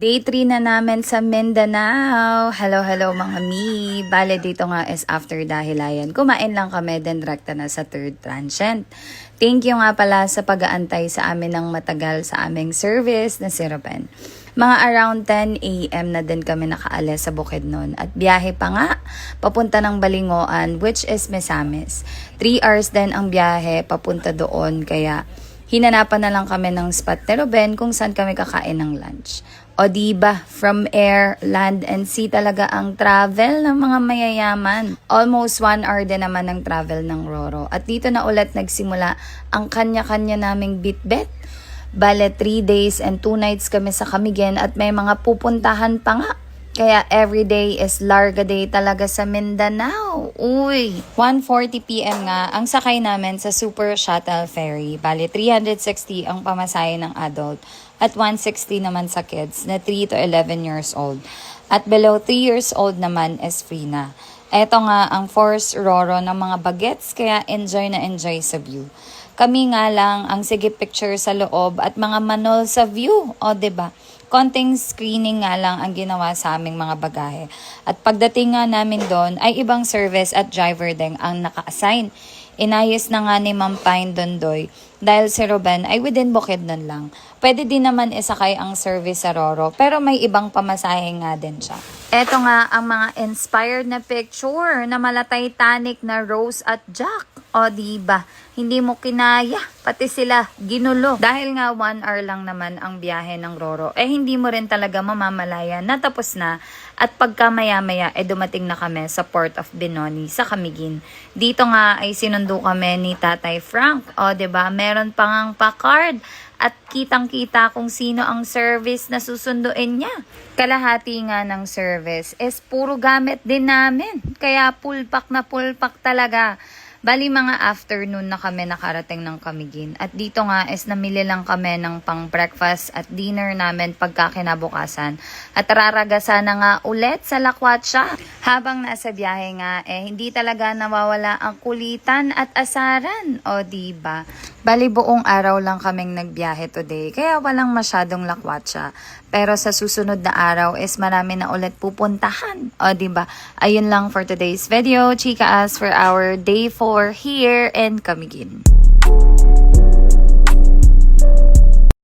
Day 3 na namin sa Mindanao. Hello mga mi. Bale dito nga is after dahilayan. Kumain lang kami, then direkta na sa third transient. Thank you nga pala sa pag-aantay sa amin ng matagal sa aming service na si Ruben. Mga around 10 a.m. na din kami nakaalis sa Bukidnon. At biyahe pa nga, papunta ng Balingoan, which is Misamis. 3 hours din ang biyahe papunta doon, kaya hinanapan na lang kami ng spot ni Ruben kung saan kami kakain ng lunch. O diba, from air, land, and sea talaga ang travel ng mga mayayaman. Almost 1 hour din naman ng travel ng Roro. At dito na ulit nagsimula ang kanya-kanya naming bitbit. Bale, 3 days and 2 nights kami sa Camiguin at may mga pupuntahan pa nga. Kaya everyday is larga day talaga sa Mindanao. Uy! 1:40 p.m. nga ang sakay namin sa Super Shuttle Ferry. Bale, 360 ang pamasahe ng adult at 160 naman sa kids na 3 to 11 years old. At below 3 years old naman is free na. Eto nga ang forced Roro ng mga bagets, kaya enjoy na enjoy sa view. Kami nga lang ang sige picture sa loob at mga manol sa view. O, diba? Konting screening nga lang ang ginawa sa aming mga bagahe. At pagdating nga namin doon ay ibang service at driver din ang naka-assign. Inayos na nga ni Ma'am Pine Dondoy dahil si Ruben ay within Bukidnon lang. Pwede din naman isakay ang service sa Roro pero may ibang pamasahe nga din siya. Eto nga ang mga inspired na picture na mala Titanic na Rose at Jack. O diba, hindi mo kinaya, pati sila ginulo. Dahil nga 1 hour lang naman ang biyahe ng Roro, hindi mo rin talaga mamamalaya na tapos na. At pagka maya-maya, dumating na kami sa Port of Benoni sa Camiguin. Dito nga ay sinundo kami ni Tatay Frank. O diba, meron pa ngang pa-card. At kitang-kita kung sino ang service na susunduin niya. Kalahati nga ng service is puro gamit din namin. Kaya pulpak na pulpak talaga. Bali mga afternoon na kami nakarating ng Camiguin. At dito nga is namili lang kami ng pang breakfast at dinner namin pagkakinabukasan. At raragasa na nga ulit sa Lakwatsa. Habang nasa biyahe nga hindi talaga nawawala ang kulitan at asaran. O diba? Bali buong araw lang kaming nagbiyahe today, kaya walang masyadong lakwatsa. Pero sa susunod na araw is marami na ulit pupuntahan. O diba? Ayun lang for today's video. Chika as for our day 4 here in Camiguin.